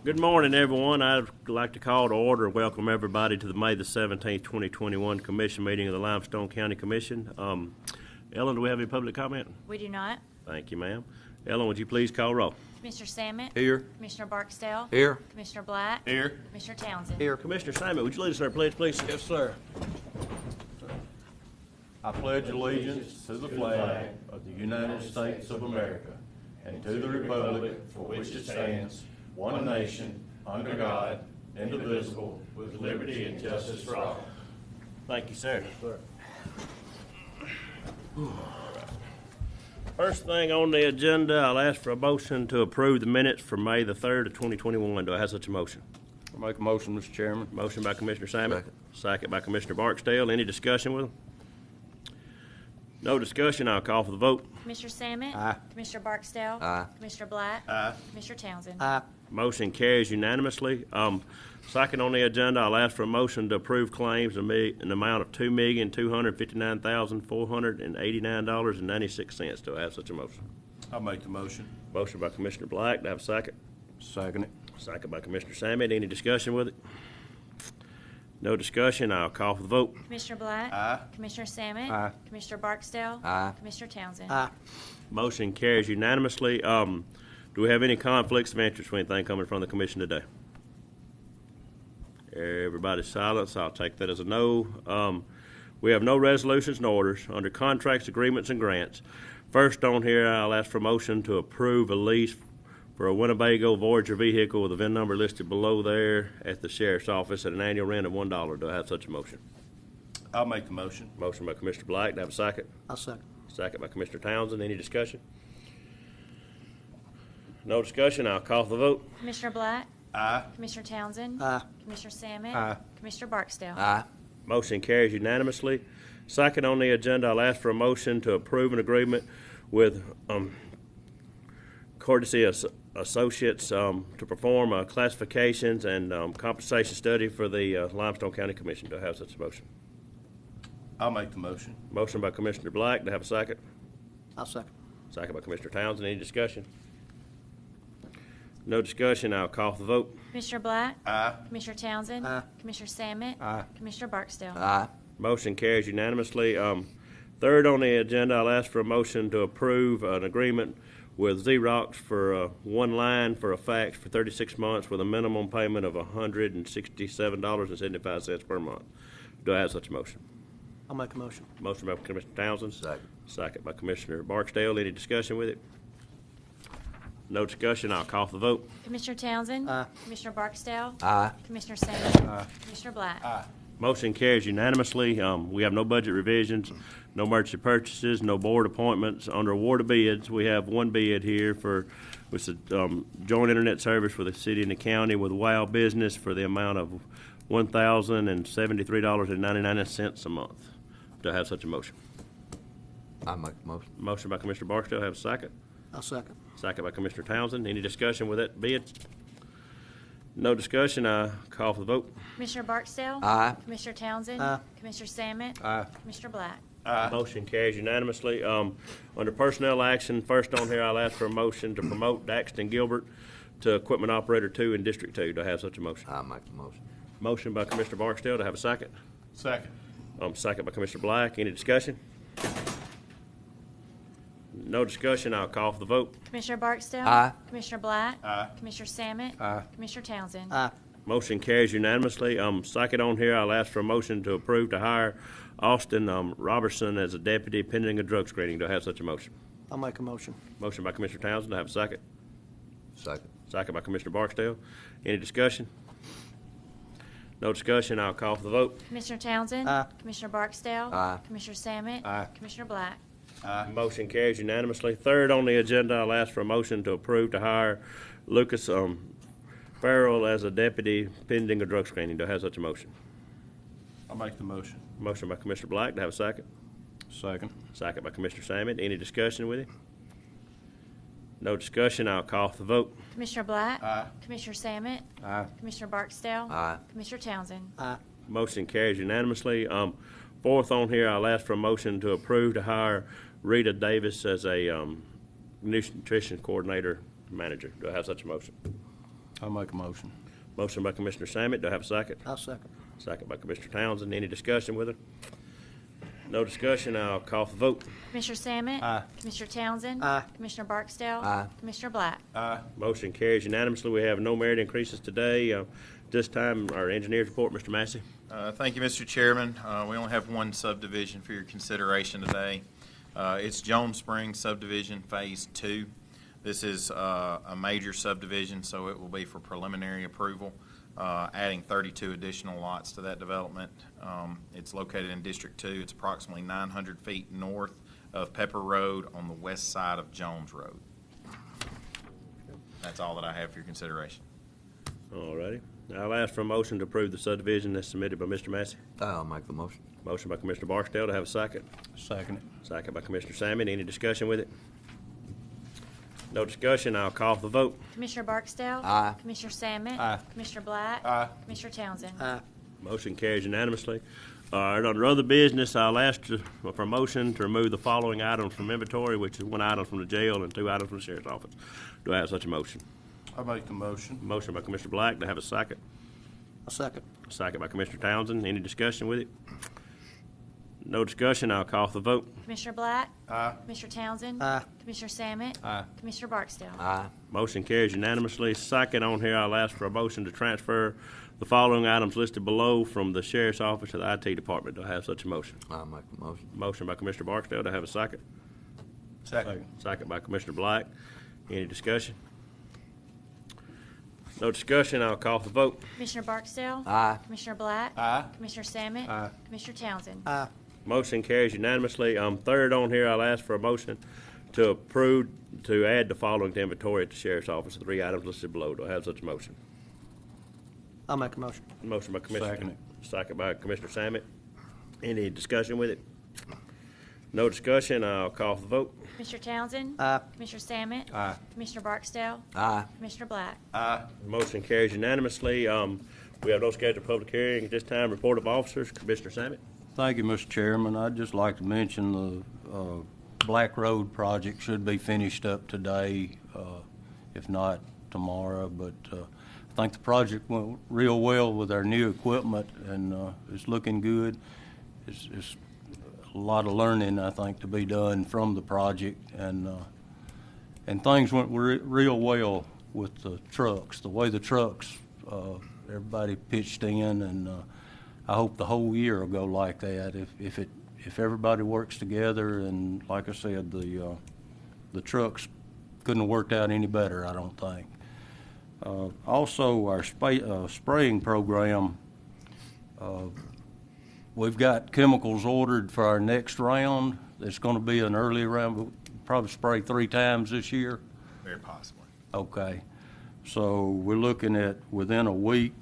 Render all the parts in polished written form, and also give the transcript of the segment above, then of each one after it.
Good morning, everyone. I'd like to call to order and welcome everybody to the May the 17th, 2021 Commission meeting of the Limestone County Commission. Ellen, do we have any public comment? We do not. Thank you, ma'am. Ellen, would you please call roll? Commissioner Samet. Here. Commissioner Barksdale. Here. Commissioner Black. Here. Commissioner Townsend. Here. Commissioner Simon, would you lead us in our pledge, please? Yes, sir. I pledge allegiance to the flag of the United States of America and to the republic for which it stands, one nation, under God, indivisible, with liberty and justice for all. Thank you, sir. First thing on the agenda, I'll ask for a motion to approve the minutes for May the 3rd of 2021. Do I have such a motion? I make a motion, Mr. Chairman. Motion by Commissioner Simon. Second. Second by Commissioner Barksdale. Any discussion with them? No discussion. I'll call for the vote. Commissioner Samet. Aye. Commissioner Barksdale. Aye. Commissioner Black. Aye. Commissioner Townsend. Aye. Motion carries unanimously. Second on the agenda, I'll ask for a motion to approve claims in the amount of $2,259,489.96. Do I have such a motion? I'll make the motion. Motion by Commissioner Black. Do I have a second? Second it. Second by Commissioner Samet. Any discussion with it? No discussion. I'll call for the vote. Commissioner Black. Aye. Commissioner Samet. Aye. Commissioner Barksdale. Aye. Commissioner Townsend. Aye. Motion carries unanimously. Do we have any conflicts of interest or anything coming from the commission today? Everybody's silent, so I'll take that as a no. We have no resolutions and orders under contracts, agreements, and grants. First on here, I'll ask for a motion to approve a lease for a Winnebago Voyager vehicle with a VIN number listed below there at the sheriff's office at an annual rent of $1. Do I have such a motion? I'll make the motion. Motion by Commissioner Black. Do I have a second? I'll second. Second by Commissioner Townsend. Any discussion? No discussion. I'll call for the vote. Commissioner Black. Aye. Commissioner Townsend. Aye. Commissioner Samet. Aye. Commissioner Barksdale. Aye. Motion carries unanimously. Second on the agenda, I'll ask for a motion to approve an agreement with Courtesy Associates to perform classifications and compensation study for the Limestone County Commission. Do I have such a motion? I'll make the motion. Motion by Commissioner Black. Do I have a second? I'll second. Second by Commissioner Townsend. Any discussion? No discussion. I'll call for the vote. Commissioner Black. Aye. Commissioner Townsend. Aye. Commissioner Samet. Aye. Commissioner Barksdale. Aye. Motion carries unanimously. Third on the agenda, I'll ask for a motion to approve an agreement with Xerox for one line for a fax for 36 months with a minimum payment of $167.75 per month. Do I have such a motion? I'll make a motion. Motion by Commissioner Townsend. Second. Second by Commissioner Barksdale. Any discussion with it? No discussion. I'll call for the vote. Commissioner Townsend. Aye. Commissioner Barksdale. Aye. Commissioner Samet. Aye. Commissioner Black. Aye. Motion carries unanimously. We have no budget revisions, no emergency purchases, no board appointments. Under award of bids, we have one bid here for with the joint internet service for the city and the county with WOW Business for the amount of $1,073.99 a month. Do I have such a motion? I make the motion. Motion by Commissioner Barksdale. Have a second. I'll second. Second by Commissioner Townsend. Any discussion with that bid? No discussion. I call for the vote. Commissioner Barksdale. Aye. Commissioner Townsend. Aye. Commissioner Samet. Aye. Commissioner Black. Aye. Motion carries unanimously. Under personnel action, first on here, I'll ask for a motion to promote Daxton Gilbert to Equipment Operator 2 in District 2. Do I have such a motion? I make the motion. Motion by Commissioner Barksdale. Do I have a second? Second. Second by Commissioner Black. Any discussion? No discussion. I'll call for the vote. Commissioner Barksdale. Aye. Commissioner Black. Aye. Commissioner Samet. Aye. Commissioner Townsend. Aye. Motion carries unanimously. Second on here, I'll ask for a motion to approve to hire Austin Robertson as a deputy pending a drug screening. Do I have such a motion? I'll make a motion. Motion by Commissioner Townsend. Do I have a second? Second. Second by Commissioner Barksdale. Any discussion? No discussion. I'll call for the vote. Commissioner Townsend. Aye. Commissioner Barksdale. Aye. Commissioner Samet. Aye. Commissioner Black. Aye. Motion carries unanimously. Third on the agenda, I'll ask for a motion to approve to hire Lucas Farrell as a deputy pending a drug screening. Do I have such a motion? I'll make the motion. Motion by Commissioner Black. Do I have a second? Second. Second by Commissioner Samet. Any discussion with him? No discussion. I'll call for the vote. Commissioner Black. Aye. Commissioner Samet. Aye. Commissioner Barksdale. Aye. Commissioner Townsend. Aye. Motion carries unanimously. Fourth on here, I'll ask for a motion to approve to hire Rita Davis as a nutrition coordinator manager. Do I have such a motion? I'll make a motion. Motion by Commissioner Sammet. Do I have a second? I'll second. Second by Commissioner Townsend. Any discussion with it? No discussion. I'll call for vote. Commissioner Sammet. Aye. Commissioner Townsend. Aye. Commissioner Barksdale. Aye. Commissioner Black. Aye. Motion carries unanimously. We have no merit increases today. This time, our engineer's report, Mr. Massey. Thank you, Mr. Chairman. We only have one subdivision for your consideration today. It's Jones Springs Subdivision Phase 2. This is a major subdivision, so it will be for preliminary approval, adding 32 additional lots to that development. It's located in District 2. It's approximately 900 feet north of Pepper Road on the west side of Jones Road. That's all that I have for your consideration. All righty. I'll ask for a motion to approve the subdivision that's submitted by Mr. Massey. I'll make the motion. Motion by Commissioner Barksdale. To have a second? Second it. Second by Commissioner Sammet. Any discussion with it? No discussion. I'll call for the vote. Commissioner Barksdale. Aye. Commissioner Sammet. Aye. Commissioner Black. Aye. Commissioner Townsend. Aye. Motion carries unanimously. All right, under other business, I'll ask for a motion to remove the following items from inventory, which is one item from the jail and two items from the sheriff's office. Do I have such a motion? I'll make the motion. Motion by Commissioner Black. To have a second? I'll second. Second by Commissioner Townsend. Any discussion with it? No discussion. I'll call for the vote. Commissioner Black. Aye. Commissioner Townsend. Aye. Commissioner Sammet. Aye. Commissioner Barksdale. Aye. Motion carries unanimously. Second on here, I'll ask for a motion to transfer the following items listed below from the sheriff's office to the IT department. Do I have such a motion? I'll make the motion. Motion by Commissioner Barksdale. Do I have a second? Second. Second by Commissioner Black. Any discussion? No discussion. I'll call for the vote. Commissioner Barksdale. Aye. Commissioner Black. Aye. Commissioner Sammet. Aye. Commissioner Townsend. Aye. Motion carries unanimously. Third on here, I'll ask for a motion to approve to add the following to inventory at the sheriff's office, the three items listed below. Do I have such a motion? I'll make a motion. Motion by Commissioner. Second it. Second by Commissioner Sammet. Any discussion with it? No discussion. I'll call for the vote. Commissioner Townsend. Aye. Commissioner Sammet. Aye. Commissioner Barksdale. Aye. Commissioner Black. Aye. Motion carries unanimously. We have no scheduled public hearing at this time. Report of officers. Commissioner Sammet. Thank you, Mr. Chairman. I'd just like to mention the Black Road project should be finished up today, if not tomorrow. But I think the project went real well with our new equipment, and it's looking good. It's a lot of learning, I think, to be done from the project, and things went real well with the trucks. The way the trucks, everybody pitched in, and I hope the whole year will go like that. If everybody works together, and like I said, the trucks couldn't have worked out any better, I don't think. Also, our spraying program, we've got chemicals ordered for our next round. It's going to be an early round. We'll probably spray 3 times this year. Very possibly. Okay. So we're looking at within a week,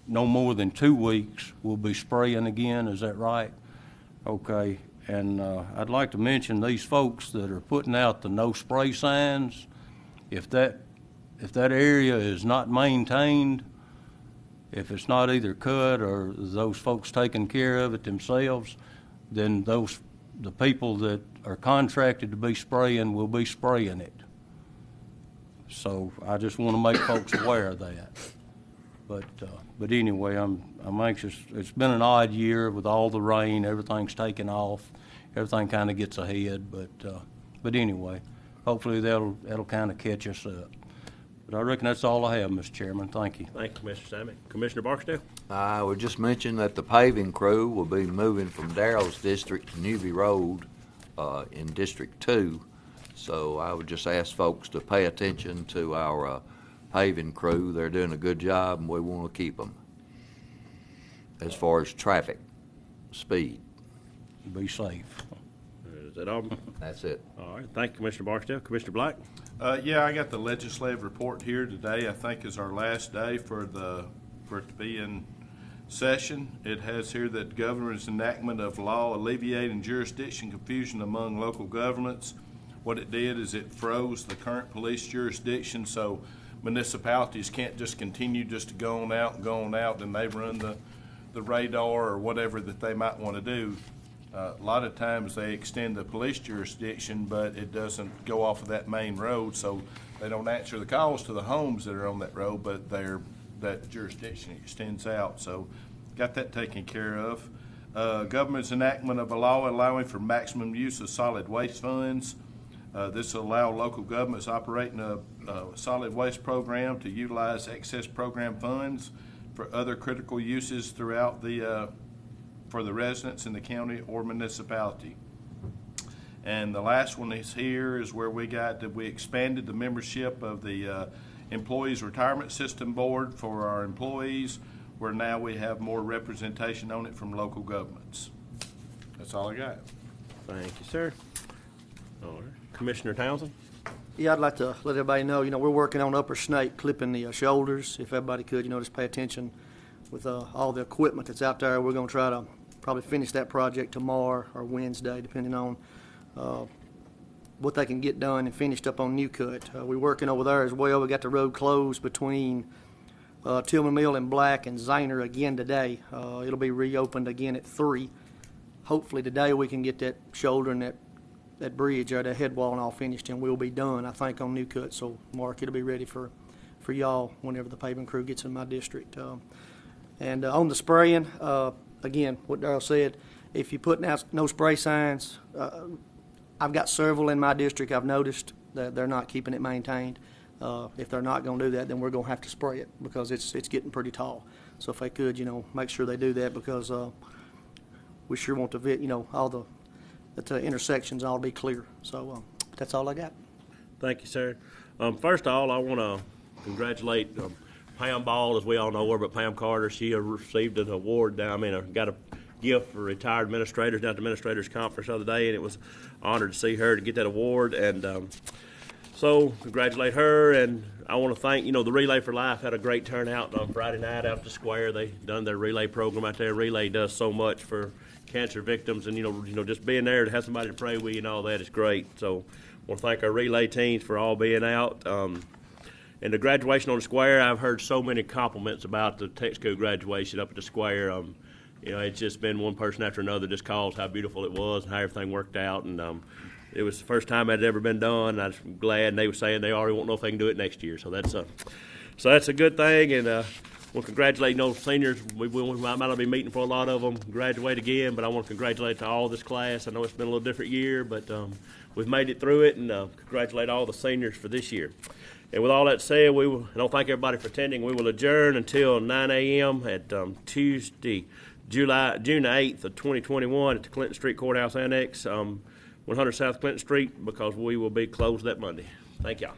no more than 2 weeks, we'll be spraying again. Is that right? Okay. And I'd like to mention these folks that are putting out the no spray signs. If that area is not maintained, if it's not either cut or those folks taking care of it themselves, then the people that are contracted to be spraying will be spraying it. So I just want to make folks aware of that. But anyway, I'm anxious. It's been an odd year with all the rain. Everything's taken off. Everything kind of gets ahead. But anyway, hopefully that'll kind of catch us up. But I reckon that's all I have, Mr. Chairman. Thank you. Thank you, Commissioner Sammet. Commissioner Barksdale. I would just mention that the paving crew will be moving from Darrell's district to Newby Road in District 2. So I would just ask folks to pay attention to our paving crew. They're doing a good job, and we want to keep them. As far as traffic, speed. Be safe. Is that all? That's it. All right. Thank you, Commissioner Barksdale. Commissioner Black. Yeah, I got the legislative report here today. I think is our last day for it to be in session. It has here that the governor's enactment of law alleviating jurisdiction confusion among local governments. What it did is it froze the current police jurisdiction, so municipalities can't just continue just to go on out and they run the radar or whatever that they might want to do. A lot of times they extend the police jurisdiction, but it doesn't go off of that main road, so They don't answer the calls to the homes that are on that road, but that jurisdiction extends out. So got that taken care of. Government's enactment of a law allowing for maximum use of solid waste funds. This will allow local governments operating a solid waste program to utilize excess program funds for other critical uses throughout for the residents in the county or municipality. And the last one is here is where we expanded the membership of the Employees Retirement System Board for our employees, where now we have more representation on it from local governments. That's all I got. Thank you, sir. All right. Commissioner Townsend? Yeah, I'd like to let everybody know, we're working on Upper Snake, clipping the shoulders. If everybody could, just pay attention with all the equipment that's out there. We're going to try to probably finish that project tomorrow or Wednesday, depending on what they can get done and finished up on New Cut. We're working over there as well. We got the road closed between Tillman Mill and Black and Zaner again today. It'll be reopened again at 3. Hopefully today we can get that shoulder and that bridge or that head wall and all finished, and we'll be done, I think, on New Cut. So, Mark, it'll be ready for y'all whenever the paving crew gets in my district. And on the spraying, again, what Darrell said, if you put out no spray signs, I've got several in my district I've noticed that they're not keeping it maintained. If they're not going to do that, then we're going to have to spray it because it's getting pretty tall. So if they could, make sure they do that because we sure want to, all the intersections all be clear. So that's all I got. Thank you, sir. First of all, I want to congratulate Pam Ball, as we all know her, but Pam Carter. She received an award got a gift for retired administrators down at the Administrators Conference the other day, and it was an honor to see her to get that award. And so congratulate her, and I want to thank, the Relay for Life had a great turnout on Friday night out at the square. They done their relay program out there. Relay does so much for cancer victims, and just being there to have somebody to pray with you and all that is great. So I want to thank our relay teams for all being out. And the graduation on the square, I've heard so many compliments about the tech school graduation up at the square. It's just been one person after another just calls how beautiful it was and how everything worked out. And it was the first time it had ever been done. And I was glad. And they were saying they already won't know if they can do it next year. So that's a good thing. And we'll congratulate those seniors. We might not be meeting for a lot of them graduate again, but I want to congratulate to all this class. I know it's been a little different year, but we've made it through it, and congratulate all the seniors for this year. And with all that said, I don't thank everybody for attending. We will adjourn until 9 a.m. at Tuesday, June 8th of 2021 at the Clinton Street Courthouse Annex, 100 South Clinton Street, because we will be closed that Monday. Thank y'all.